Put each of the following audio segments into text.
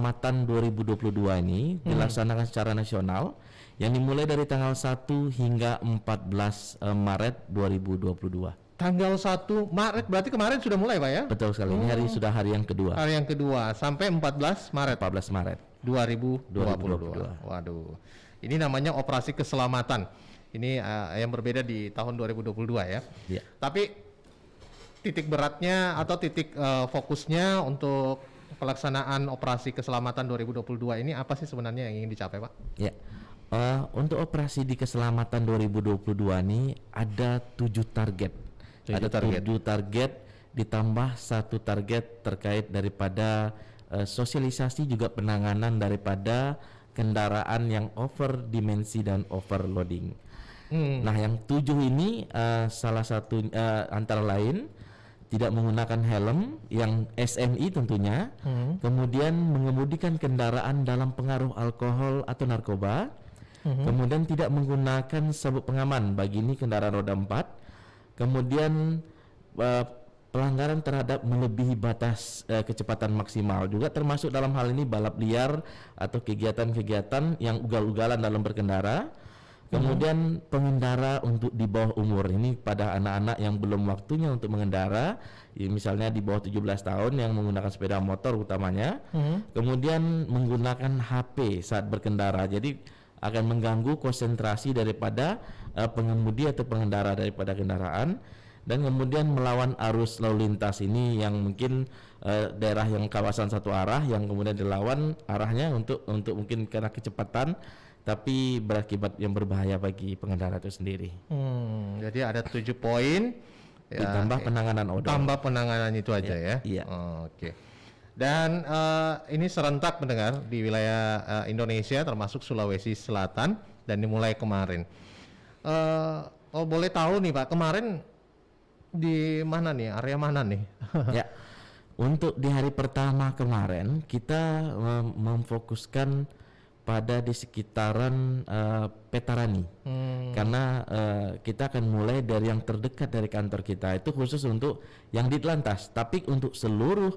Keselamatan 2022 ini dilaksanakan secara nasional yang dimulai dari tanggal 1 hingga 14 Maret 2022. Tanggal 1 Maret berarti kemarin sudah mulai Pak ya? Betul sekali, ini sudah hari yang kedua. Hari yang kedua sampai 14 Maret 14 Maret 2022. Waduh. Ini namanya operasi keselamatan. Ini yang berbeda di tahun 2022 ya. Iya. Tapi titik beratnya atau titik fokusnya untuk pelaksanaan operasi keselamatan 2022 ini apa sih sebenarnya yang ingin dicapai Pak? Ya. Untuk operasi di keselamatan 2022 ini ada 7 target. Ada 7 target ditambah 1 target terkait daripada sosialisasi juga penanganan daripada kendaraan yang over dimensi dan overloading. Nah, yang 7 ini salah satu antara lain tidak menggunakan helm yang SNI tentunya, kemudian mengemudikan kendaraan dalam pengaruh alkohol atau narkoba, kemudian tidak menggunakan sabuk pengaman bagi ini kendaraan roda 4, kemudian pelanggaran terhadap melebihi batas kecepatan maksimal juga termasuk dalam hal ini balap liar atau kegiatan-kegiatan yang ugal-ugalan dalam berkendara. Kemudian pengendara untuk di bawah umur ini pada anak-anak yang belum waktunya untuk mengendara, ya misalnya di bawah 17 tahun yang menggunakan sepeda motor utamanya. Kemudian menggunakan HP saat berkendara. Jadi akan mengganggu konsentrasi daripada pengemudi atau pengendara daripada kendaraan. Dan kemudian melawan arus lalu lintas ini yang mungkin daerah yang kawasan satu arah yang kemudian dilawan arahnya untuk mungkin karena kecepatan tapi berakibat yang berbahaya bagi pengendara itu sendiri. Jadi ada 7 poin ya, ditambah penanganan odol. Tambah penanganan itu aja ya. Iya. Oke. Dan ini serentak mendengar di wilayah Indonesia termasuk Sulawesi Selatan dan dimulai kemarin. Boleh tahu nih Pak, kemarin di mana nih, area mana nih? Ya, untuk di hari pertama kemarin kita memfokuskan pada di sekitaran Petarani, karena kita akan mulai dari yang terdekat dari kantor kita itu khusus untuk yang di Telantas, tapi untuk seluruh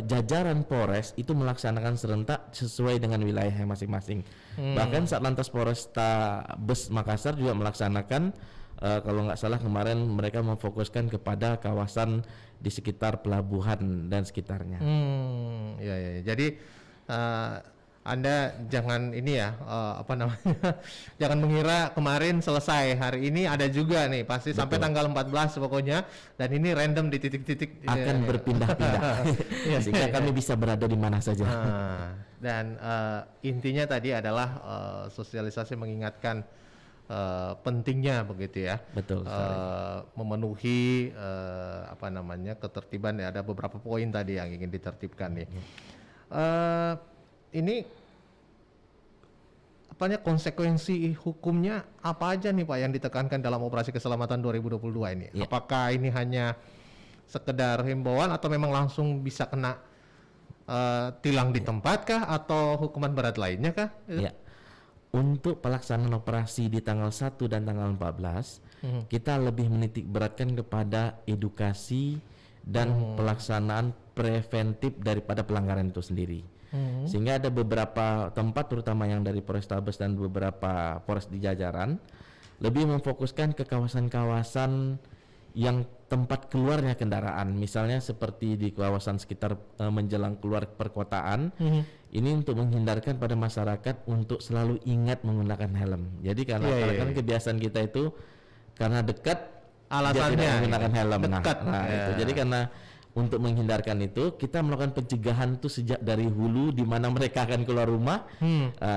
jajaran Polres itu melaksanakan serentak sesuai dengan wilayah masing-masing. Bahkan Satlantas Polrestabes Makassar juga melaksanakan kalau nggak salah kemarin mereka memfokuskan kepada kawasan di sekitar pelabuhan dan sekitarnya. Ya. Jadi Anda jangan ini ya jangan mengira kemarin selesai, hari ini ada juga nih pasti. Betul. Sampai tanggal 14 pokoknya, dan ini random di titik-titik akan berpindah-pindah sehingga kami bisa berada di mana saja. Dan intinya tadi adalah sosialisasi mengingatkan pentingnya begitu ya. Betul memenuhi ketertiban ya. Ada beberapa poin tadi yang ingin ditertibkan nih. Ini konsekuensi hukumnya apa aja nih Pak yang ditekankan dalam operasi keselamatan 2022 ini? Ya. Apakah ini hanya sekedar himbauan atau memang langsung bisa kena tilang di tempat kah atau hukuman berat lainnya kah? Ya. Untuk pelaksanaan operasi di tanggal 1 dan tanggal 14 kita lebih menitik beratkan kepada edukasi dan pelaksanaan preventif daripada pelanggaran itu sendiri. Sehingga ada beberapa tempat terutama yang dari Polrestabes dan beberapa Polres di jajaran lebih memfokuskan ke kawasan-kawasan yang tempat keluarnya kendaraan, misalnya seperti di kawasan sekitar menjelang keluar perkotaan. Ini untuk menghindarkan pada masyarakat untuk selalu ingat menggunakan helm. Jadi karena kebiasaan kita itu karena dekat alasannya tidak menggunakan helm. Dekat. Itu. Jadi karena untuk menghindarkan itu kita melakukan pencegahan itu sejak dari hulu di mana mereka akan keluar rumah.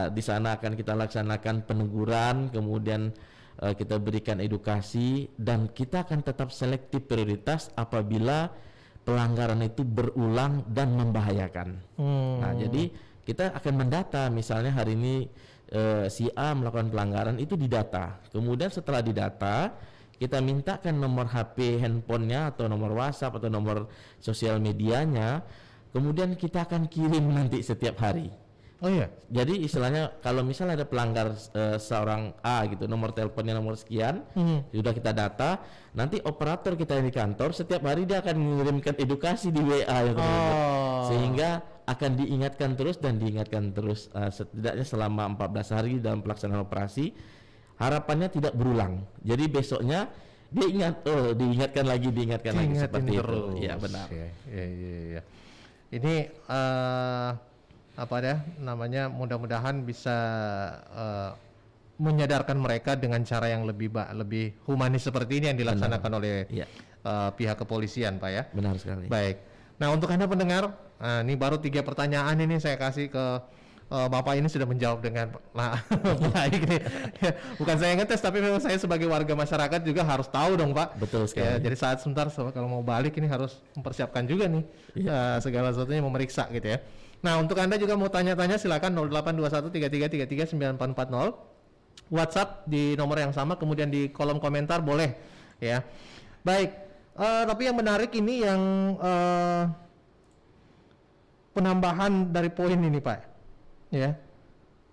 Di sana akan kita laksanakan peneguran, kemudian kita berikan edukasi, dan kita akan tetap selektif prioritas apabila pelanggaran itu berulang dan membahayakan. Nah, jadi kita akan mendata, misalnya hari ini si A melakukan pelanggaran itu didata. Kemudian setelah didata, kita mintakan nomor HP handphonenya atau nomor WhatsApp atau nomor sosial medianya, kemudian kita akan kirim nanti setiap hari. Oh iya. Jadi istilahnya kalau misalnya ada pelanggar seorang A gitu, nomor teleponnya nomor sekian, sudah kita data, nanti operator kita yang di kantor setiap hari dia akan mengirimkan edukasi di WA yang tersebut. Sehingga akan diingatkan terus dan diingatkan terus setidaknya selama 14 hari dalam pelaksanaan operasi. Harapannya tidak berulang. Jadi besoknya dia diingatkan lagi seperti terus. itu. Ya benar. Ya. Ini namanya mudah-mudahan bisa menyadarkan mereka dengan cara yang lebih humanis seperti ini yang dilaksanakan oleh pihak kepolisian, Pak ya. Benar sekali. Baik. Nah, untuk Anda pendengar, ini baru 3 pertanyaan ini saya kasih ke Bapak ini sudah menjawab dengan baik nih. Ya, bukan saya ngetes, tapi memang saya sebagai warga masyarakat juga harus tahu dong, Pak. Betul sekali. Ya, jadi saat sebentar kalau mau balik ini harus mempersiapkan juga nih segala sesuatunya, memeriksa gitu ya. Nah, untuk Anda juga mau tanya-tanya silakan 082133333940. WhatsApp di nomor yang sama, kemudian di kolom komentar boleh ya. Baik, tapi yang menarik ini yang penambahan dari poin ini, Pak. Ya,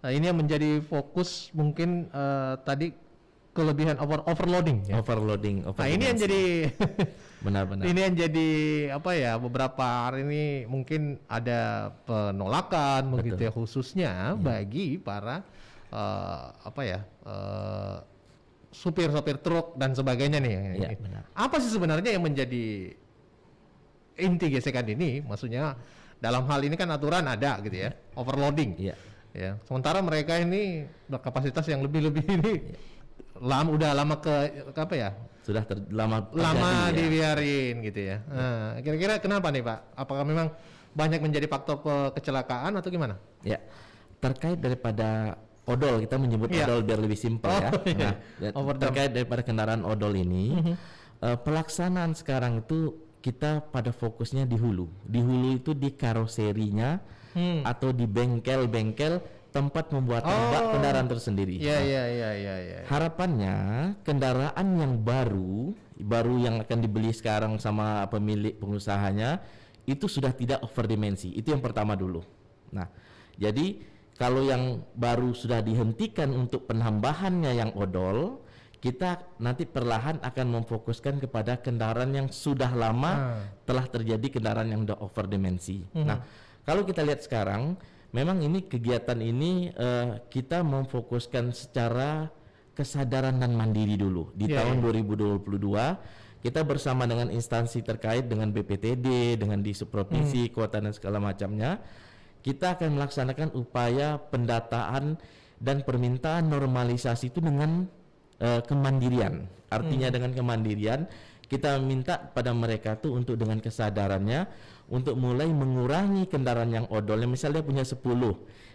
nah ini yang menjadi fokus mungkin tadi kelebihan overloading. Ya? Overloading. Nah ini yang jadi benar-benar. Ini yang jadi beberapa hari ini mungkin ada penolakan begitu ya, khususnya bagi para supir-supir truk dan sebagainya nih. Ya, benar. Apa sih sebenarnya yang menjadi inti gesekan ini? Maksudnya dalam hal ini kan aturan ada gitu ya, overloading. Iya. Ya. Sementara mereka ini berkapasitas yang lebih ini udah lama sudah lama dibiarin gitu ya. Nah, kira-kira kenapa nih Pak? Apakah memang banyak menjadi faktor kecelakaan atau gimana? Ya. Terkait daripada odol, kita menyebut odol biar lebih simpel ya. Nah, terkait daripada kendaraan odol ini, pelaksanaan sekarang itu kita pada fokusnya di hulu. Di hulu itu di karoserinya atau di bengkel-bengkel tempat pembuatan bak kendaraan tersendiri. Iya. Harapannya kendaraan yang baru yang akan dibeli sekarang sama pemilik pengusahanya itu sudah tidak overdimensi. Itu yang pertama dulu. Nah, jadi kalau yang baru sudah dihentikan untuk penambahannya yang odol, kita nanti perlahan akan memfokuskan kepada kendaraan yang sudah lama telah terjadi kendaraan yang sudah over dimensi. Nah, kalau kita lihat sekarang, memang ini kegiatan ini kita memfokuskan secara kesadaran dan mandiri dulu. Di tahun 2022, kita bersama dengan instansi terkait dengan BPTD, dengan di provinsi, kota dan segala macamnya, kita akan melaksanakan upaya pendataan dan permintaan normalisasi itu dengan kemandirian. Artinya dengan kemandirian kita minta pada mereka tuh untuk dengan kesadarannya untuk mulai mengurangi kendaraan yang odol. Misalnya punya 10,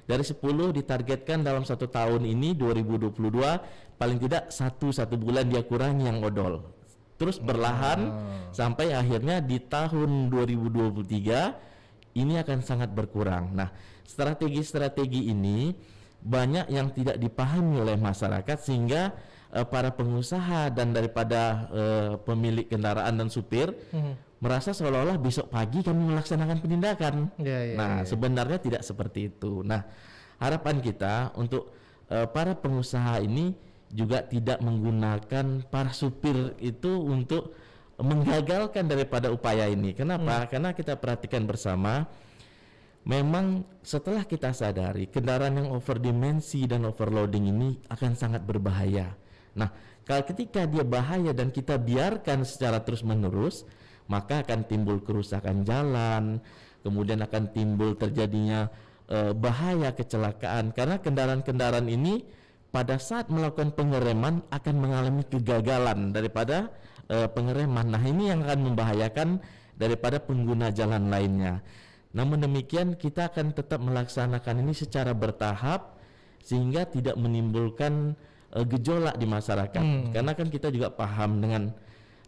dari 10 ditargetkan dalam 1 tahun ini 2022 paling tidak satu bulan dia kurangi yang odol. Terus berlahan sampai akhirnya di tahun 2023 ini akan sangat berkurang. Nah, strategi-strategi ini banyak yang tidak dipahami oleh masyarakat sehingga para pengusaha dan daripada pemilik kendaraan dan supir merasa seolah-olah besok pagi kami melaksanakan penindakan. Sebenarnya tidak seperti itu. Nah, harapan kita untuk para pengusaha ini juga tidak menggunakan para supir itu untuk menggagalkan daripada upaya ini. Kenapa? Karena kita perhatikan bersama, memang setelah kita sadari kendaraan yang overdimensi dan overloading ini akan sangat berbahaya. Nah, kalau ketika dia bahaya dan kita biarkan secara terus-menerus, maka akan timbul kerusakan jalan, kemudian akan timbul terjadinya bahaya kecelakaan, karena kendaraan-kendaraan ini pada saat melakukan pengereman akan mengalami kegagalan daripada pengereman. Nah, ini yang akan membahayakan daripada pengguna jalan lainnya. Namun demikian kita akan tetap melaksanakan ini secara bertahap sehingga tidak menimbulkan gejolak di masyarakat. Karena kan kita juga paham dengan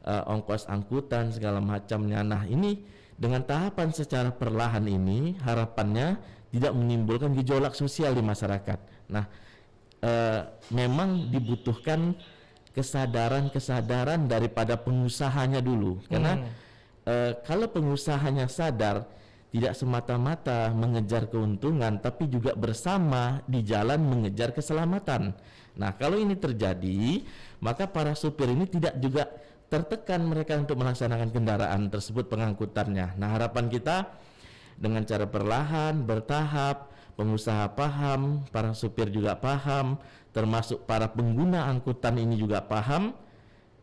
ongkos angkutan segala macamnya. Nah, ini dengan tahapan secara perlahan ini harapannya tidak menimbulkan gejolak sosial di masyarakat. Nah, memang dibutuhkan kesadaran daripada pengusahanya dulu. Karena kalau pengusahanya sadar, tidak semata-mata mengejar keuntungan, tapi juga bersama di jalan mengejar keselamatan. Nah, kalau ini terjadi, maka para supir ini tidak juga tertekan mereka untuk melaksanakan kendaraan tersebut pengangkutannya. Nah, harapan kita dengan cara perlahan, bertahap, pengusaha paham, para supir juga paham, termasuk para pengguna angkutan ini juga paham.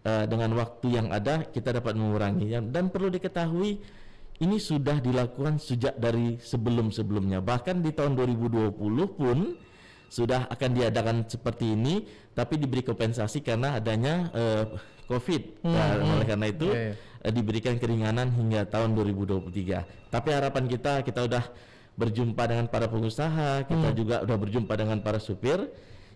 Dengan waktu yang ada kita dapat menguranginya, dan perlu diketahui ini sudah dilakukan sejak dari sebelum-sebelumnya, bahkan di tahun 2020 pun sudah akan diadakan seperti ini, tapi diberi kompensasi karena adanya COVID. Oleh karena itu diberikan keringanan hingga tahun 2023. Tapi harapan kita udah berjumpa dengan para pengusaha, kita juga udah berjumpa dengan para supir.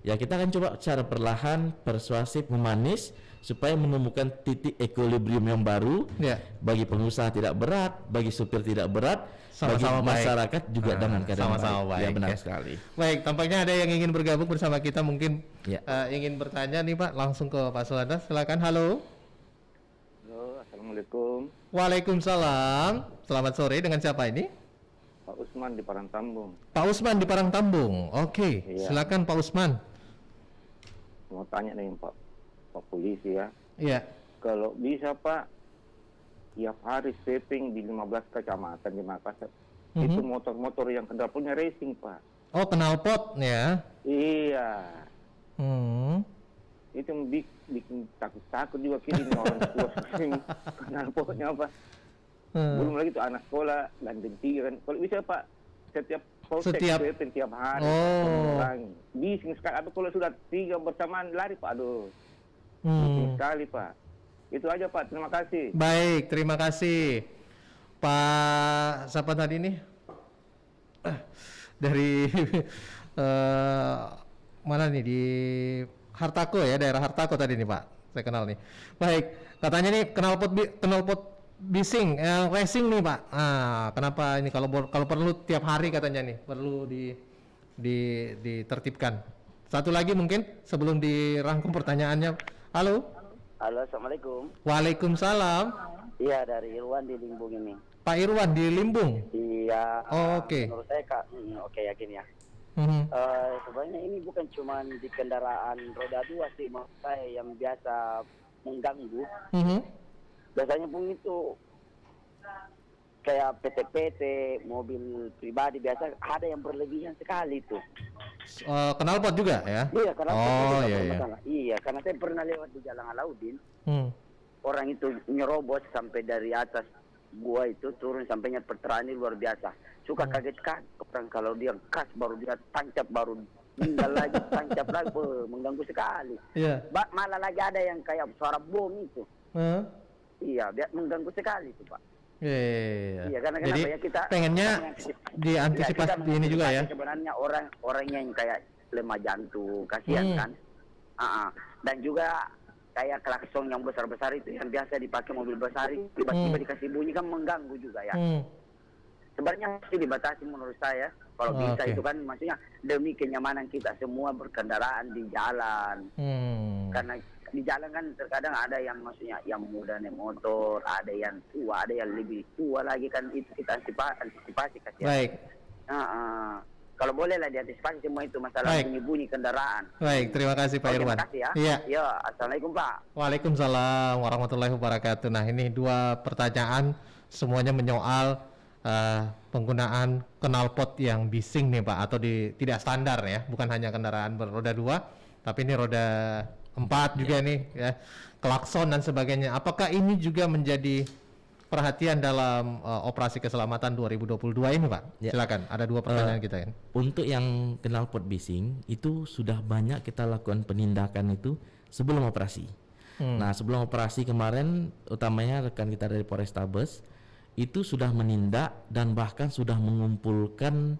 Ya kita akan coba secara perlahan, persuasif, memanis supaya menemukan titik equilibrium yang baru. Bagi pengusaha tidak berat, bagi supir tidak berat, sama-sama bagi masyarakat juga dengan keadaan sama-sama baik. Ya benar sekali. Baik, tampaknya ada yang ingin bergabung bersama kita, mungkin ingin bertanya nih Pak, langsung ke Pak Sulada. Silakan. Halo. Halo, assalamualaikum. Waalaikumsalam. Selamat sore, dengan siapa ini? Pak Usman di Parangtambung. Pak Usman di Parangtambung. Oke, silakan Pak Usman. Mau tanya nih Pak Polisi ya. Iya. Kalau bisa Pak, tiap hari sweeping di 15 kecamatan di Makassar. Itu motor-motor yang knalpotnya racing Pak. Oh, knalpot ya. Iya. Itu bikin takut-takut juga kiri orang tua sweeping knalpotnya Pak. Belum lagi tuh anak sekolah dan kan. Kalau bisa Pak, setiap sweeping tiap hari. Bising sekali. Atau kalau sudah 3 bersamaan lari Pak, aduh. Bising sekali Pak. Itu aja Pak, terima kasih. Baik, terima kasih Pak. Siapa tadi nih? Dari mana nih, di Hartako ya, daerah Hartako tadi nih Pak. Saya kenal nih. Baik, katanya nih knalpot bising, racing nih Pak. Kenapa ini kalau perlu tiap hari katanya nih, perlu ditertibkan. Satu lagi mungkin sebelum dirangkum pertanyaannya. Halo. Halo, assalamualaikum. Waalaikumsalam. Iya, dari Irwan di Limbung ini. Pak Irwan di Limbung. Iya. Oke. Menurut saya Kak, oke yakin ya. Sebenarnya ini bukan cuma di kendaraan roda 2 sih, maksud saya yang biasa mengganggu. Biasanya pun itu kayak PT-PT, mobil pribadi biasa ada yang berlebihan sekali tuh. Knalpot juga ya? Iya, karena iya. Iya, karena saya pernah lewat di Jalan Alauddin. Orang itu nyerobos sampai dari atas gua itu turun sampainya perterani luar biasa. Suka kaget kan orang kalau dia kas baru dia tancap baru tinggal lagi tancap lagi, mengganggu sekali. Iya. Malah lagi ada yang kayak suara bom itu. Iya, mengganggu sekali itu Pak. Iya, karena jadi ya kita pengennya diantisipasi ini juga ya. Sebenarnya orang yang kayak lemah jantung, kasihan kan. Dan juga kayak klakson yang besar-besar itu yang biasa dipakai mobil besar, tiba-tiba dikasih bunyi kan mengganggu juga ya. Sebenarnya mesti dibatasi menurut saya. Kalau bisa itu kan maksudnya demi kenyamanan kita semua berkendaraan di jalan. Karena di jalan kan terkadang ada yang maksudnya yang muda naik motor, ada yang tua, ada yang lebih tua lagi kan, itu kita antisipasi kasihan. Baik. Kalau boleh lah diantisipasi semua itu masalah bunyi kendaraan. Baik, terima kasih Pak Irwan. Terima kasih ya. Iya. Ya, assalamualaikum Pak. Waalaikumsalam warahmatullahi wabarakatuh. Nah, ini 2 pertanyaan semuanya menyoal penggunaan knalpot yang bising nih Pak, atau tidak standar ya, bukan hanya kendaraan beroda 2, tapi ini roda 4 juga nih ya, klakson dan sebagainya. Apakah ini juga menjadi perhatian dalam operasi keselamatan 2022 ini Pak? Silakan, ada 2 pertanyaan kita kan. Untuk yang knalpot bising itu sudah banyak kita lakukan penindakan itu sebelum operasi. Nah, sebelum operasi kemarin utamanya rekan kita dari Polrestabes itu sudah menindak dan bahkan sudah mengumpulkan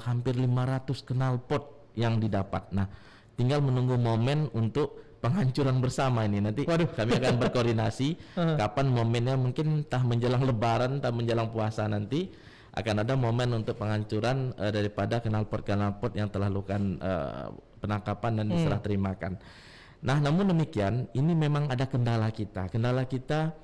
hampir 500 knalpot yang didapat. Nah, tinggal menunggu momen untuk penghancuran bersama ini. Nanti kami akan berkoordinasi kapan momennya, mungkin entah menjelang lebaran, entah menjelang puasa nanti akan ada momen untuk penghancuran daripada knalpot yang telah lakukan penangkapan dan diserah terimakan. Nah, namun demikian ini memang ada kendala kita. Kendala kita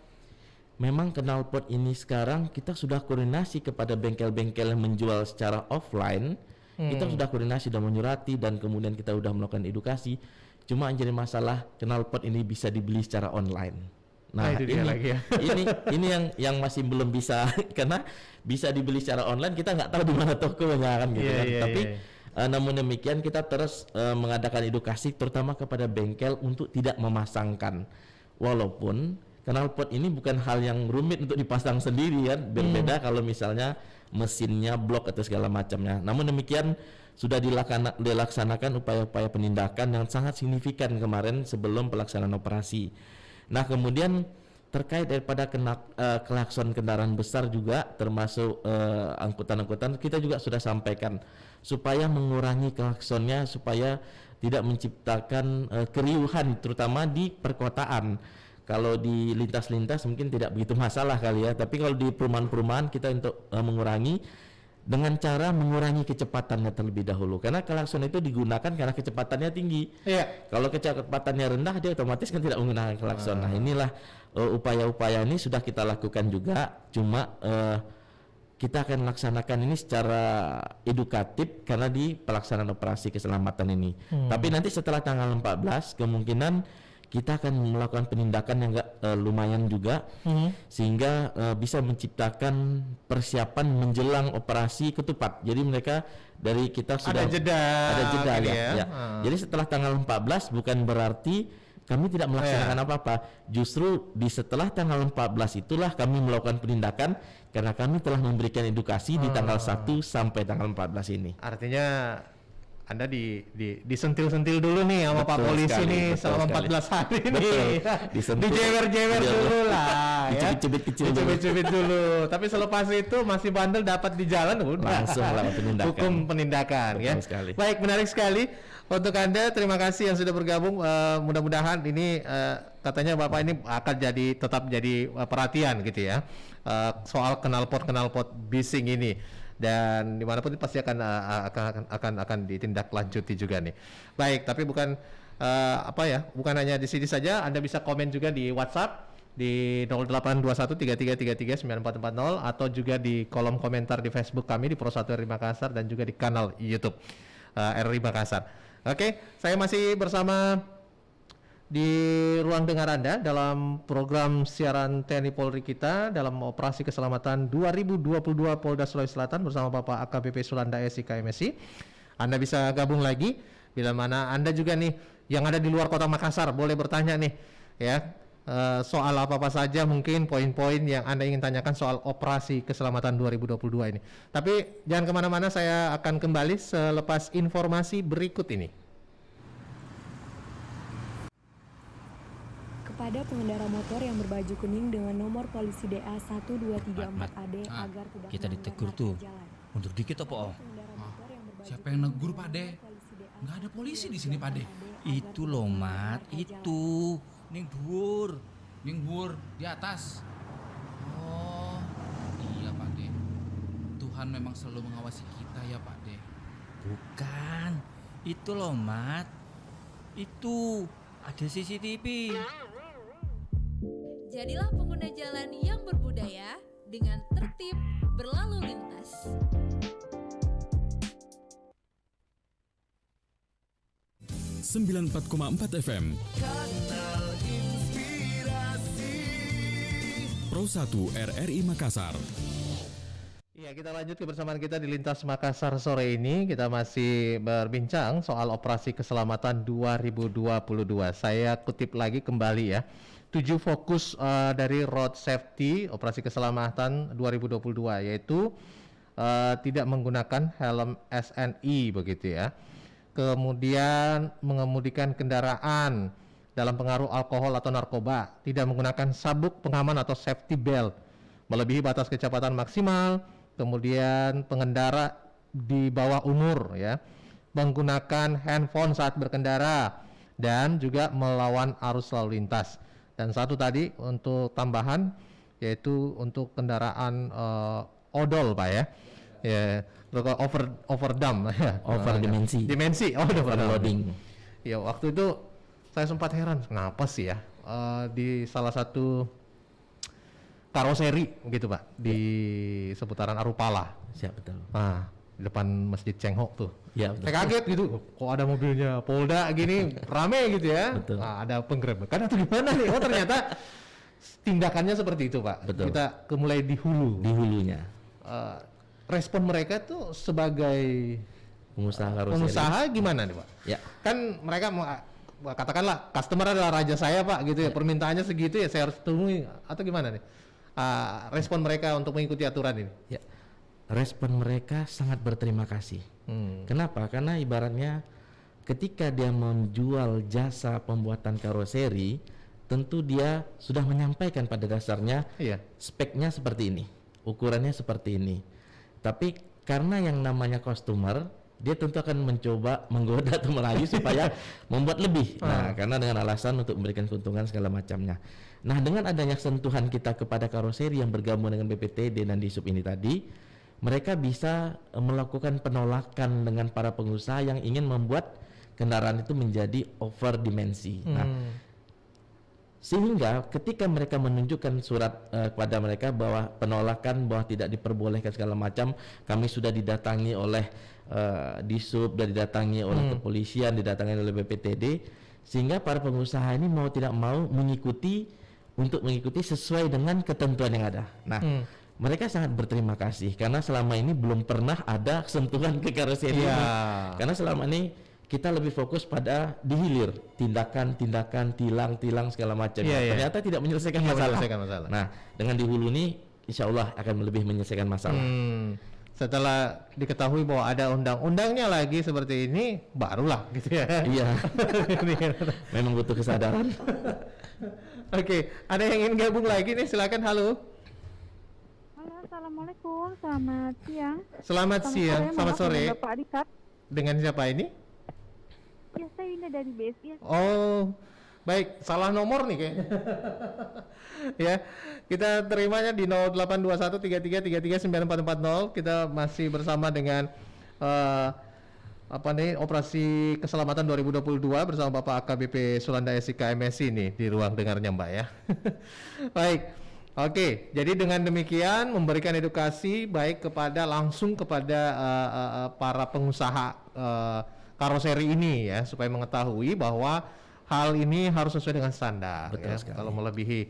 memang knalpot ini sekarang kita sudah koordinasi kepada bengkel-bengkel yang menjual secara offline. Kita sudah koordinasi dan menyurati dan kemudian kita sudah melakukan edukasi. Cuma yang jadi masalah knalpot ini bisa dibeli secara online. Nah, itu dia lagi ya. ini yang masih belum bisa karena bisa dibeli secara online, kita nggak tahu di mana tokonya kan gitu kan. Tapi namun demikian kita terus mengadakan edukasi terutama kepada bengkel untuk tidak memasangkan. Walaupun knalpot ini bukan hal yang rumit untuk dipasang sendiri kan, berbeda kalau misalnya mesinnya blok atau segala macamnya. Namun demikian sudah dilaksanakan upaya-upaya penindakan yang sangat signifikan kemarin sebelum pelaksanaan operasi. Nah, kemudian terkait daripada klakson kendaraan besar juga termasuk angkutan-angkutan, kita juga sudah sampaikan supaya mengurangi klaksonnya supaya tidak menciptakan keriuhan terutama di perkotaan. Kalau di lintas-lintas mungkin tidak begitu masalah kali ya, tapi kalau di perumahan-perumahan kita untuk mengurangi dengan cara mengurangi kecepatannya terlebih dahulu, karena klakson itu digunakan karena kecepatannya tinggi. Kalau kecepatannya rendah dia otomatis kan tidak menggunakan klakson. Nah, inilah upaya-upaya ini sudah kita lakukan juga, cuma kita akan laksanakan ini secara edukatif karena di pelaksanaan operasi keselamatan ini. Tapi nanti setelah tanggal 14 kemungkinan kita akan melakukan penindakan yang lumayan juga, sehingga bisa menciptakan persiapan menjelang operasi ketupat. Jadi mereka dari kita sudah ada jeda ya. Jadi setelah tanggal 14 bukan berarti kami tidak melaksanakan apa-apa. Justru di setelah tanggal 14 itulah kami melakukan penindakan karena kami telah memberikan edukasi di tanggal 1 sampai tanggal 14 ini. Artinya Anda disentil-sentil dulu nih sama Pak Polisi nih selama 14 hari nih. Dijewer-jewer dulu lah ya. Dicubit-cubit dulu. Tapi selepas itu masih bandel dapat di jalan udah. Langsung lakukan penindakan. Hukum penindakan. Betul Ya. sekali. Baik, menarik sekali untuk Anda. Terima kasih yang sudah bergabung. Mudah-mudahan ini katanya Bapak ini akan tetap jadi perhatian gitu ya. Soal knalpot bising ini. Dan dimanapun pasti akan ditindaklanjuti juga nih. Baik, tapi bukan bukan hanya di sini saja. Anda bisa komen juga di WhatsApp di 082133339440 atau juga di kolom komentar di Facebook kami di Pro 1 RRI Makassar dan juga di kanal YouTube RRI Makassar. Oke, saya masih bersama di ruang dengar Anda dalam program siaran TNI Polri kita dalam operasi keselamatan 2022 Polda Sulawesi Selatan bersama Bapak AKBP Sulanda SIK MSI. Anda bisa gabung lagi bila mana Anda juga nih yang ada di luar kota Makassar boleh bertanya nih ya soal apa-apa saja, mungkin poin-poin yang Anda ingin tanyakan soal operasi keselamatan 2022 ini. Tapi jangan kemana-mana, saya akan kembali selepas informasi berikut ini. Kepada pengendara motor yang berbaju kuning dengan nomor polisi DA 1234AD agar tidak kita ditegur tuh. Mundur dikit apa, Siapa yang negur, Pak De? Nggak ada polisi di sini, Pak De. Itu loh, Mat, itu. Ning dhuwur di atas. Oh, iya, Pak De. Tuhan memang selalu mengawasi kita ya, Pak De. Bukan. Itu loh, Mat. Itu ada CCTV. Jadilah pengguna jalan yang berbudaya dengan tertib berlalu lintas. (94,4 FM) Pro 1 RRI Makassar. Ya, kita lanjut kebersamaan kita di Lintas Makassar sore ini. Kita masih berbincang soal operasi keselamatan 2022. Saya kutip lagi kembali ya. 7 fokus dari road safety operasi keselamatan 2022 yaitu tidak menggunakan helm SNI begitu ya. Kemudian mengemudikan kendaraan dalam pengaruh alkohol atau narkoba, tidak menggunakan sabuk pengaman atau safety belt, melebihi batas kecepatan maksimal, kemudian pengendara di bawah umur ya, menggunakan handphone saat berkendara dan juga melawan arus lalu lintas. Dan satu tadi untuk tambahan yaitu untuk kendaraan odol Pak ya. Ya, overdam ya. Dimensi. Overloading. Ya, waktu itu saya sempat heran kenapa sih ya di salah satu karoseri gitu Pak di seputaran Arupala. Siap, betul. Nah, di depan Masjid Cenghok tuh. Ya, betul. Saya kaget gitu, kok ada mobilnya Polda gini rame gitu ya. Betul. Nah, ada penggerebekan atau gimana nih? Oh, ternyata tindakannya seperti itu Pak. Betul. Kita mulai di hulu. Di hulunya. Respon mereka tuh sebagai pengusaha gimana nih Pak? Ya. Kan mereka mau katakanlah customer adalah raja saya Pak gitu ya, permintaannya segitu ya saya harus temui atau gimana nih? Respon mereka untuk mengikuti aturan ini? Ya. Respon mereka sangat berterima kasih. Kenapa? Karena ibaratnya ketika dia menjual jasa pembuatan karoseri, tentu dia sudah menyampaikan pada dasarnya speknya seperti ini, ukurannya seperti ini. Tapi karena yang namanya customer, dia tentu akan mencoba menggoda atau merayu supaya membuat lebih. Nah, karena dengan alasan untuk memberikan keuntungan segala macamnya. Nah, dengan adanya sentuhan kita kepada karoseri yang bergabung dengan BPTD dan Disub ini tadi, mereka bisa melakukan penolakan dengan para pengusaha yang ingin membuat kendaraan itu menjadi over dimensi. Nah, sehingga ketika mereka menunjukkan surat kepada mereka bahwa penolakan, bahwa tidak diperbolehkan segala macam, kami sudah didatangi oleh Disub, sudah didatangi oleh kepolisian, didatangi oleh BPTD, sehingga para pengusaha ini mau tidak mau mengikuti sesuai dengan ketentuan yang ada. Nah, mereka sangat berterima kasih karena selama ini belum pernah ada sentuhan ke karoseri ini. Karena selama ini kita lebih fokus pada dihilir, tindakan, tilang segala macam. Ternyata tidak menyelesaikan masalah. Nah, dengan di hulu ini insya Allah akan lebih menyelesaikan masalah. Setelah diketahui bahwa ada undang-undangnya lagi seperti ini, barulah gitu ya. Iya. Memang butuh kesadaran. Oke, ada yang ingin gabung lagi nih, silakan. Halo. Assalamualaikum, selamat siang. Selamat siang, selamat sore. Bapak Adikat. Dengan siapa ini? Ya, saya Winda dari BSI. Oh, baik, salah nomor nih kayaknya. Ya, kita terimanya di 082133339440. Kita masih bersama dengan Operasi Keselamatan 2022 bersama Bapak AKBP Sulanda SIK MSI nih di ruang dengarnya Mbak ya. Baik. Oke, jadi dengan demikian memberikan edukasi baik langsung kepada para pengusaha karoseri ini ya, supaya mengetahui bahwa hal ini harus sesuai dengan standar. Betul ya. sekali. Kalau melebihi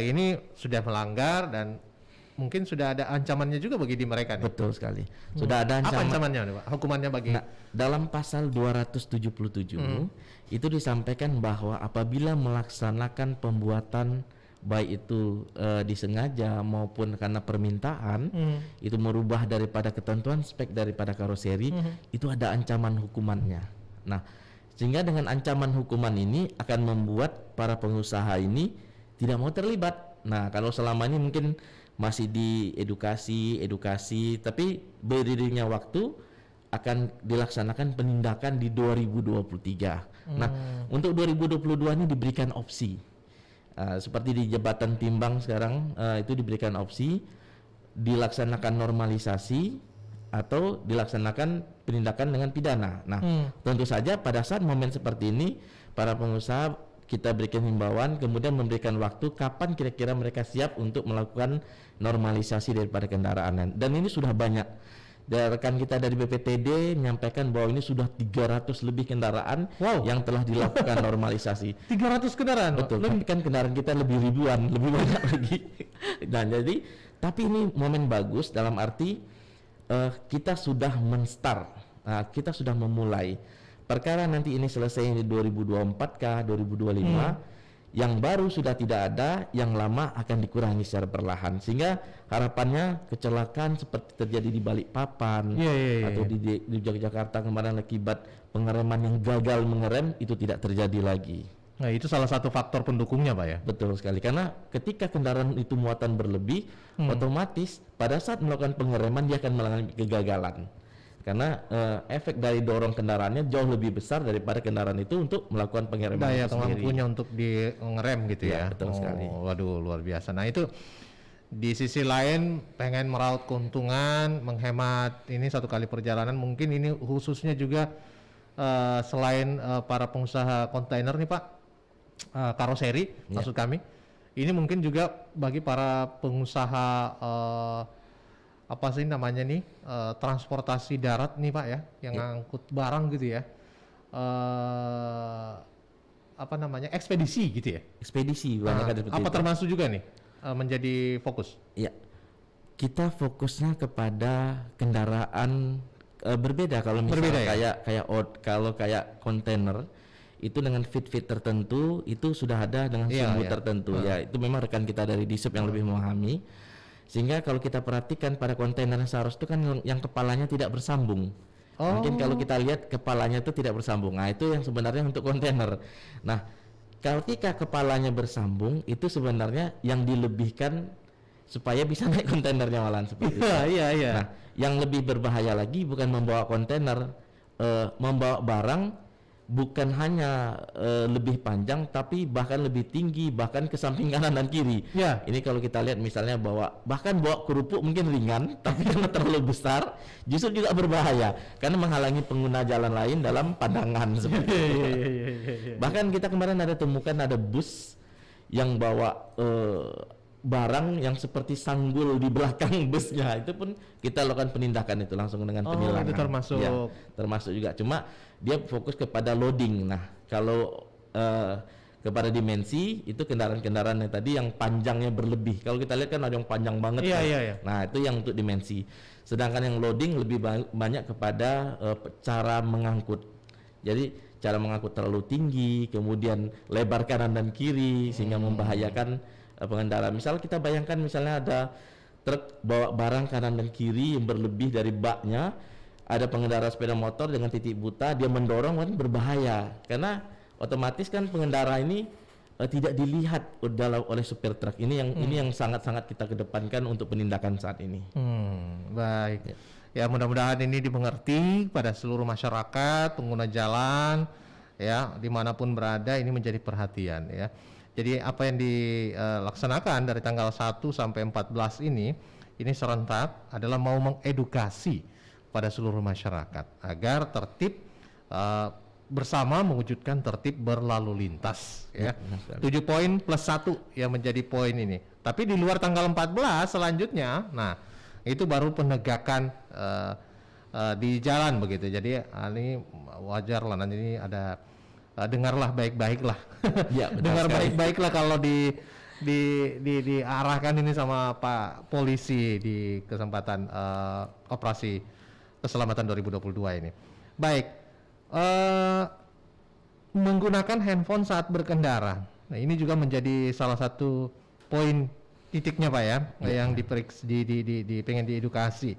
ini sudah melanggar dan mungkin sudah ada ancamannya juga bagi mereka nih. Betul sekali. Sudah ada Apa ancamannya Pak? Hukumannya bagi? Nah, dalam pasal 277 itu disampaikan bahwa apabila melaksanakan pembuatan baik itu disengaja maupun karena permintaan, itu merubah daripada ketentuan spek daripada karoseri, itu ada ancaman hukumannya. Nah, sehingga dengan ancaman hukuman ini akan membuat para pengusaha ini tidak mau terlibat. Nah, kalau selama ini mungkin masih di edukasi, tapi beriringnya waktu akan dilaksanakan penindakan di 2023. Nah, untuk 2022 ini diberikan opsi. Seperti di Jembatan Timbang sekarang itu diberikan opsi dilaksanakan normalisasi atau dilaksanakan penindakan dengan pidana. Nah, tentu saja pada saat momen seperti ini para pengusaha kita berikan himbauan, kemudian memberikan waktu kapan kira-kira mereka siap untuk melakukan normalisasi daripada kendaraan. Dan ini sudah banyak. Rekan kita dari BPTD menyampaikan bahwa ini sudah 300 lebih kendaraan yang telah dilakukan normalisasi. 300 kendaraan? Betul, tapi kan kendaraan kita lebih ribuan, lebih banyak lagi. Nah, jadi tapi ini momen bagus dalam arti kita sudah kita sudah memulai. Perkara nanti ini selesai di 2024 kah, 2025, yang baru sudah tidak ada, yang lama akan dikurangi secara perlahan, sehingga harapannya kecelakaan seperti terjadi di Balikpapan atau di Yogyakarta kemarin akibat pengereman yang gagal mengerem itu tidak terjadi lagi. Nah, itu salah satu faktor pendukungnya Pak ya? Betul sekali, karena ketika kendaraan itu muatan berlebih, otomatis pada saat melakukan pengereman dia akan mengalami kegagalan. Karena efek dari dorong kendaraannya jauh lebih besar daripada kendaraan itu untuk melakukan pengereman daya itu sendiri. kemampuannya untuk di ngerem gitu ya. Betul sekali. Waduh, luar biasa. Nah, itu di sisi lain pengen meraup keuntungan, menghemat ini satu kali perjalanan, mungkin ini khususnya juga selain para pengusaha kontainer nih Pak, karoseri maksud kami, ini mungkin juga bagi para pengusaha apa sih namanya nih, transportasi darat nih Pak ya, yang ngangkut barang gitu ya, apa namanya ekspedisi gitu ya? Ekspedisi banyak kan seperti apa itu. termasuk juga nih menjadi fokus? Ya, kita fokusnya kepada kendaraan berbeda. Kalau misalnya Berbeda ya? kalau kayak kontainer itu dengan fit tertentu itu sudah ada dengan sumbu tertentu ya, itu memang rekan kita dari Disub yang lebih memahami, sehingga kalau kita perhatikan pada kontainer yang seharusnya itu kan yang kepalanya tidak bersambung. Mungkin kalau kita lihat kepalanya itu tidak bersambung, nah itu yang sebenarnya untuk kontainer. Nah ketika kepalanya bersambung itu sebenarnya yang dilebihkan supaya bisa naik kontainernya malahan seperti itu. Iya. Nah yang lebih berbahaya lagi bukan membawa kontainer, membawa barang bukan hanya lebih panjang tapi bahkan lebih tinggi, bahkan ke samping kanan dan kiri. Ya. Ini kalau kita lihat misalnya bahkan bawa kerupuk mungkin ringan tapi karena terlalu besar justru juga berbahaya karena menghalangi pengguna jalan lain dalam pandangan seperti itu. Bahkan kita kemarin ada temukan ada bus yang bawa barang yang seperti sanggul di belakang busnya, itu pun kita lakukan penindakan itu langsung dengan penilangan. Itu termasuk. Ya, termasuk juga. Cuma dia fokus kepada loading. Nah, kalau kepada dimensi itu kendaraan-kendaraan yang tadi yang panjangnya berlebih. Kalau kita lihat kan ada yang panjang banget. Iya. Nah, itu yang untuk dimensi. Sedangkan yang loading lebih banyak kepada cara mengangkut. Jadi cara mengangkut terlalu tinggi, kemudian lebar kanan dan kiri sehingga membahayakan pengendara. Misal kita bayangkan misalnya ada truk bawa barang kanan dan kiri yang berlebih dari baknya, ada pengendara sepeda motor dengan titik buta, dia mendorong kan berbahaya karena otomatis kan pengendara ini tidak dilihat oleh supir truk. Ini yang sangat-sangat kita kedepankan untuk penindakan saat ini. Baik. Ya mudah-mudahan ini dimengerti pada seluruh masyarakat pengguna jalan ya dimanapun berada, ini menjadi perhatian ya. Jadi apa yang dilaksanakan dari tanggal 1 sampai 14 ini serentak adalah mau mengedukasi pada seluruh masyarakat agar tertib bersama mewujudkan tertib berlalu lintas ya. 7 poin plus 1 yang menjadi poin ini. Tapi di luar tanggal 14 selanjutnya, nah itu baru penegakan di jalan begitu. Jadi ini wajar lah, nanti ini ada dengarlah baik-baik lah. Ya, dengar baik-baik lah kalau diarahkan ini sama Pak Polisi di kesempatan operasi keselamatan 2022 ini. Baik, menggunakan handphone saat berkendara. Nah ini juga menjadi salah satu poin titiknya Pak ya, yang pengen diedukasi.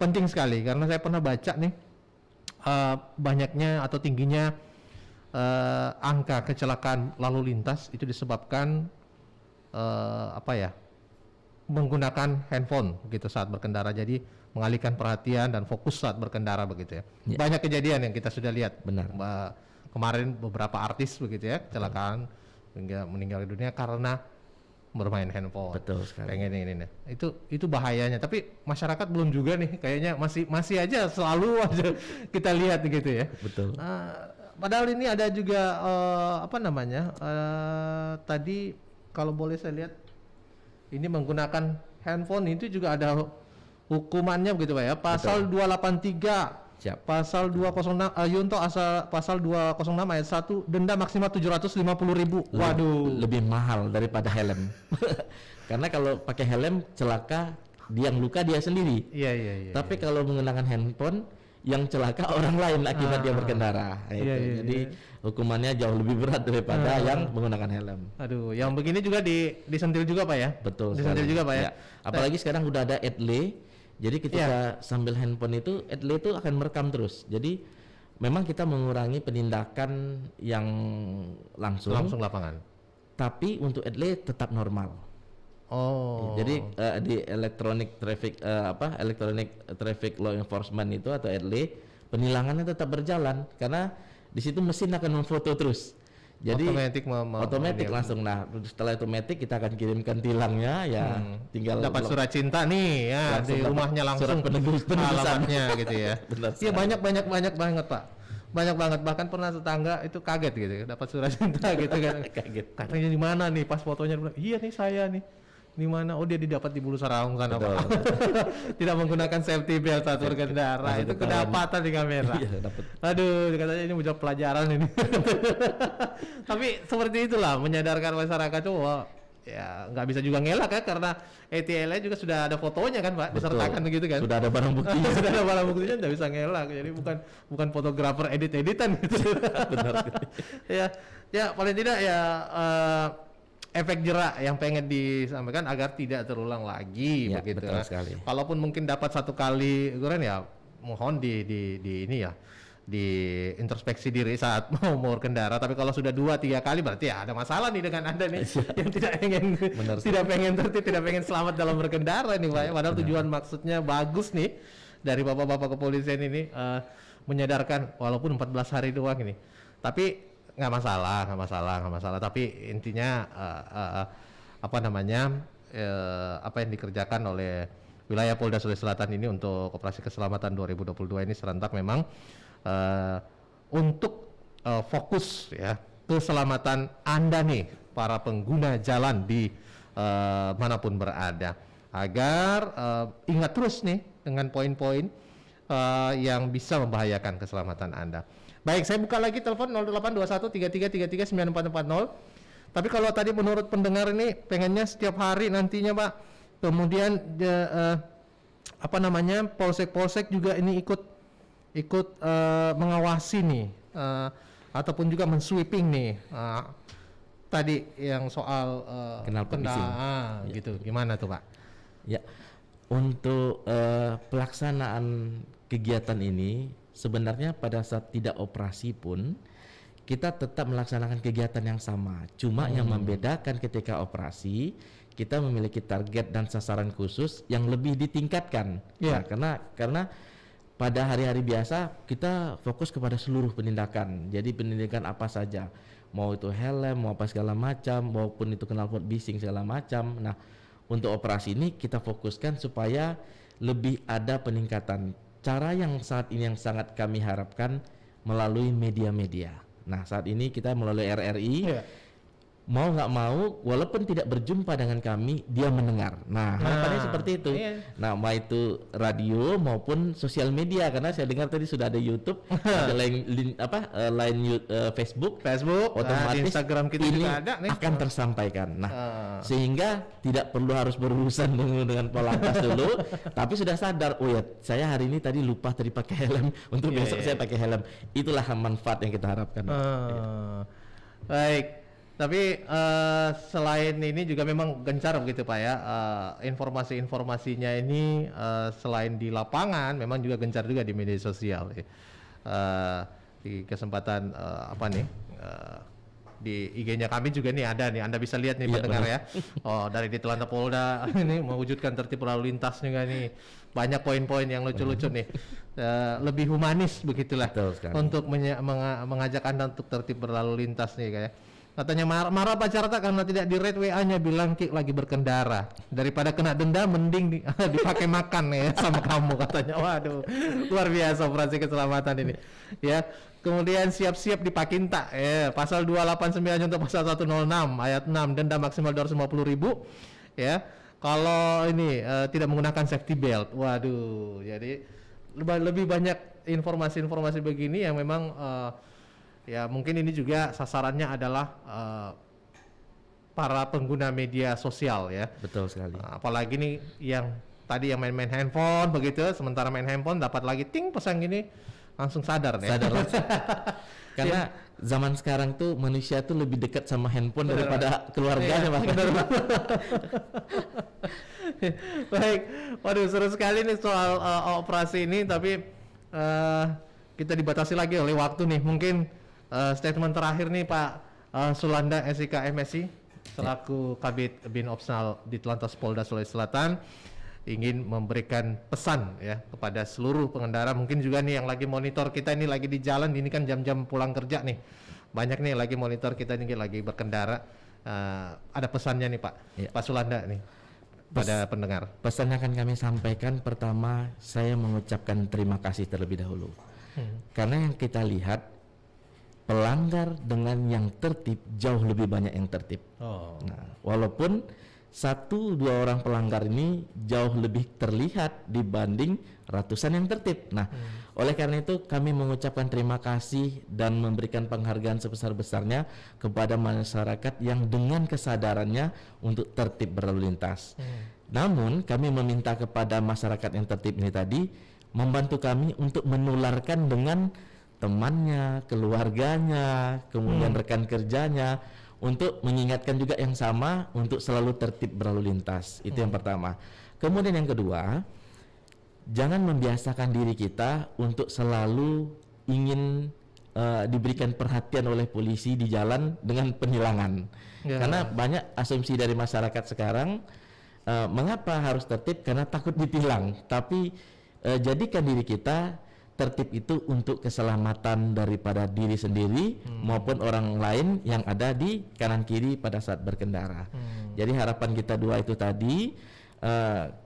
Penting sekali karena saya pernah baca nih banyaknya atau tingginya angka kecelakaan lalu lintas itu disebabkan menggunakan handphone gitu saat berkendara, jadi mengalihkan perhatian dan fokus saat berkendara begitu ya. Banyak kejadian yang kita sudah lihat. Benar. Kemarin beberapa artis begitu ya kecelakaan hingga meninggal dunia karena bermain handphone. Betul sekali. Pengen ini. Itu bahayanya. Tapi masyarakat belum juga nih, kayaknya masih aja selalu aja kita lihat gitu ya. Betul. Padahal ini ada juga tadi kalau boleh saya lihat ini menggunakan handphone itu juga ada hukumannya begitu Pak ya. Pasal 283. Siap. Pasal 206 Yunto pasal 206 ayat 1 denda maksimal 750.000. Waduh. Lebih mahal daripada helm. Karena kalau pakai helm celaka, yang luka dia sendiri. Iya. Tapi kalau menggunakan handphone yang celaka orang lain akibat dia berkendara. Jadi hukumannya jauh lebih berat daripada yang menggunakan helm. Aduh, yang begini juga disentil juga Pak ya? Betul. Disentil juga Pak ya? Apalagi sekarang udah ada ADLE. Jadi ketika sambil handphone itu ADLE itu akan merekam terus. Jadi memang kita mengurangi penindakan yang langsung lapangan. Tapi untuk ADLE tetap normal. Jadi di electronic traffic law enforcement itu atau ADLE penilangannya tetap berjalan karena di situ mesin akan memfoto terus. Jadi otomatis langsung. Nah setelah otomatis kita akan kirimkan tilangnya ya, tinggal dapat surat cinta nih ya di rumahnya langsung surat alamatnya gitu ya. Iya banyak banget Pak, banyak banget, bahkan pernah tetangga itu kaget gitu dapat surat cinta gitu kan. Kaget. Katanya di mana nih, pas fotonya bilang iya nih saya nih di mana? Oh, dia didapat di Bulu Sarawang sana, Pak. Tidak menggunakan safety belt saat berkendara. Itu kedapatan di kamera. Iya, dapat. Aduh, katanya ini udah pelajaran ini. Tapi seperti itulah, menyadarkan masyarakat tuh, wah, ya nggak bisa juga ngelak ya, karena ETL juga sudah ada fotonya kan, Pak, disertakan begitu kan. Sudah ada barang buktinya. Sudah ada barang buktinya, nggak bisa ngelak. Jadi bukan fotografer edit-editan gitu. Benar. Ya paling tidak ya efek jerak yang pengen disampaikan agar tidak terulang lagi, ya, begitu betul sekali. Kalaupun mungkin dapat satu kali guran, ya mohon di ini ya, di introspeksi diri saat mau berkendara. Tapi kalau sudah 2-3 kali berarti ya ada masalah nih dengan Anda nih yang tidak ingin tidak pengen tertib, tidak pengen selamat dalam berkendara nih, Pak. Padahal tujuan maksudnya bagus nih dari bapak-bapak kepolisian ini, menyadarkan walaupun 14 hari doang ini. Tapi nggak masalah. Tapi intinya apa yang dikerjakan oleh wilayah Polda Sulawesi Selatan ini untuk operasi keselamatan 2022 ini serentak memang untuk fokus ya keselamatan Anda nih, para pengguna jalan di manapun berada, agar ingat terus nih dengan poin-poin yang bisa membahayakan keselamatan Anda. Baik, saya buka lagi telepon 082133339440. Tapi kalau tadi menurut pendengar ini pengennya setiap hari nantinya, Pak, kemudian polsek-polsek juga ini ikut mengawasi nih, ataupun juga mensweeping nih, tadi yang soal knalpot bising. Gitu. Gimana tuh, Pak? Ya, untuk pelaksanaan kegiatan ini sebenarnya pada saat tidak operasi pun kita tetap melaksanakan kegiatan yang sama. Cuma yang membedakan ketika operasi kita memiliki target dan sasaran khusus yang lebih ditingkatkan. Yeah. Nah, karena pada hari-hari biasa kita fokus kepada seluruh penindakan. Jadi penindakan apa saja, mau itu helm, mau apa segala macam, maupun itu knalpot bising segala macam. Nah, untuk operasi ini kita fokuskan supaya lebih ada peningkatan. Cara yang saat ini yang sangat kami harapkan melalui media-media. Nah, saat ini kita melalui RRI, mau nggak mau, walaupun tidak berjumpa dengan kami, dia mendengar. Nah, harapannya seperti itu. Nah, mau itu radio maupun sosial media, karena saya dengar tadi sudah ada YouTube, ada Facebook, otomatis Instagram kita ini juga ada nih. akan tersampaikan. Nah, sehingga tidak perlu harus berurusan dengan Polantas dulu, tapi sudah sadar, oh ya, saya hari ini tadi lupa tadi pakai helm, untuk besok saya pakai helm. Itulah manfaat yang kita harapkan. Baik. Tapi selain ini juga memang gencar begitu, Pak ya, informasi-informasinya ini selain di lapangan memang juga gencar juga di media sosial ya. Di kesempatan di IG-nya kami juga nih ada nih, Anda bisa lihat nih pendengar ya. Oh, dari di Telantas Polda ini mewujudkan tertib lalu lintas juga nih. Banyak poin-poin yang lucu-lucu nih. Lebih humanis begitulah untuk mengajak Anda untuk tertib berlalu lintas nih kayak. Katanya marah Pak Carta karena tidak di rate WA-nya, bilang Ki lagi berkendara. Daripada kena denda mending dipakai makan ya sama kamu, katanya. Waduh, luar biasa operasi keselamatan ini. Ya. Kemudian siap-siap dipakinta ya, pasal 289 untuk pasal 106 ayat 6, denda maksimal 250.000 ya. Kalau ini tidak menggunakan safety belt. Waduh, jadi lebih banyak informasi-informasi begini yang memang ya mungkin ini juga sasarannya adalah para pengguna media sosial ya. Betul sekali. Apalagi nih yang tadi yang main-main handphone begitu, sementara main handphone dapat lagi ting pesan gini, langsung sadar ya. Sadar langsung. Karena zaman sekarang tuh manusia tuh lebih dekat sama handphone daripada keluarganya, Pak. Baik, waduh seru sekali nih soal operasi ini, tapi kita dibatasi lagi oleh waktu nih. Mungkin statement terakhir nih Pak Sulanda SIK MSI selaku Kabid Bin Opsnal di Telantas Polda Sulawesi Selatan ingin memberikan pesan ya kepada seluruh pengendara, mungkin juga nih yang lagi monitor kita ini lagi di jalan, ini kan jam-jam pulang kerja nih, banyak nih lagi monitor kita ini lagi berkendara, ada pesannya nih Pak Pak Sulanda nih pada pendengar. Pesan yang akan kami sampaikan, pertama saya mengucapkan terima kasih terlebih dahulu karena yang kita lihat pelanggar dengan yang tertib jauh lebih banyak yang tertib. Nah, walaupun 1-2 orang pelanggar ini jauh lebih terlihat dibanding ratusan yang tertib. Nah, oleh karena itu kami mengucapkan terima kasih dan memberikan penghargaan sebesar-besarnya kepada masyarakat yang dengan kesadarannya untuk tertib berlalu lintas. Namun kami meminta kepada masyarakat yang tertib ini tadi membantu kami untuk menularkan dengan temannya, keluarganya, kemudian rekan kerjanya, untuk mengingatkan juga yang sama untuk selalu tertib berlalu lintas. Itu yang pertama. Kemudian yang kedua, jangan membiasakan diri kita untuk selalu ingin diberikan perhatian oleh polisi di jalan dengan penilangan. Karena banyak asumsi dari masyarakat sekarang, mengapa harus tertib? Karena takut ditilang. Tapi jadikan diri kita tertib itu untuk keselamatan daripada diri sendiri maupun orang lain yang ada di kanan kiri pada saat berkendara. Jadi harapan kita dua itu tadi,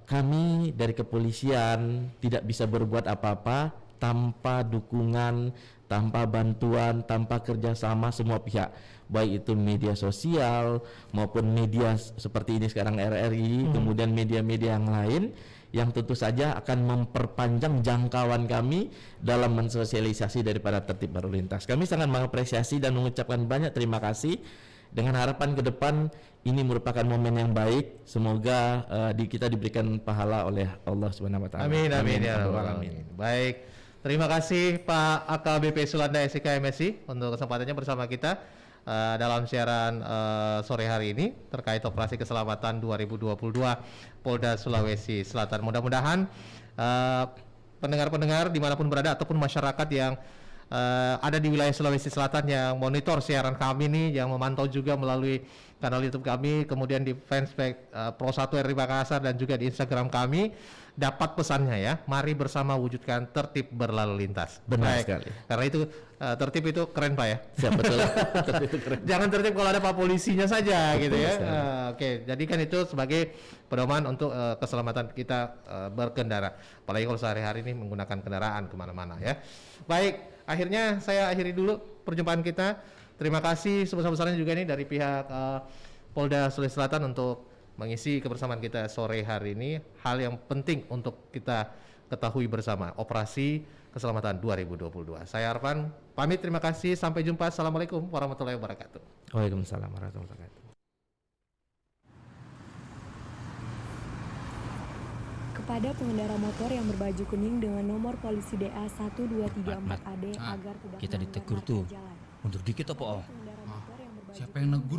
kami dari kepolisian tidak bisa berbuat apa-apa tanpa dukungan, tanpa bantuan, tanpa kerjasama semua pihak, baik itu media sosial maupun media seperti ini sekarang RRI, kemudian media-media yang lain yang tentu saja akan memperpanjang jangkauan kami dalam mensosialisasi daripada tertib berlalu lintas. Kami sangat mengapresiasi dan mengucapkan banyak terima kasih, dengan harapan ke depan ini merupakan momen yang baik. Semoga kita diberikan pahala oleh Allah Subhanahu wa taala. Amin amin ya rabbal alamin. Baik. Terima kasih Pak AKBP Sulanda SIK MSI untuk kesempatannya bersama kita dalam siaran sore hari ini terkait operasi keselamatan 2022 Polda Sulawesi Selatan. Mudah-mudahan pendengar-pendengar dimanapun berada ataupun masyarakat yang ada di wilayah Sulawesi Selatan yang monitor siaran kami nih, yang memantau juga melalui kanal YouTube kami, kemudian di fanspage Pro 1 RRI Makassar dan juga di Instagram kami, dapat pesannya ya. Mari bersama wujudkan tertib berlalu lintas. Benar sekali. Karena itu tertib itu keren Pak ya. Siap, betul. Tertib itu keren. Jangan tertib kalau ada Pak polisinya saja gitu ya. Oke, jadikan itu sebagai pedoman untuk keselamatan kita berkendara. Apalagi kalau sehari-hari ini menggunakan kendaraan kemana-mana ya. Baik, akhirnya saya akhiri dulu perjumpaan kita. Terima kasih sebesar-besarnya juga nih dari pihak Polda Sulawesi Selatan untuk mengisi kebersamaan kita sore hari ini. Hal yang penting untuk kita ketahui bersama, operasi keselamatan 2022. Saya Arfan pamit, terima kasih, sampai jumpa. Assalamualaikum warahmatullahi wabarakatuh. Waalaikumsalam warahmatullahi wabarakatuh. Kepada pengendara motor yang berbaju kuning dengan nomor polisi DA 1234AD agar tidak Kita melanggar ditegur marka tuh. jalan. Mundur dikit apa, oh? Siapa yang negur?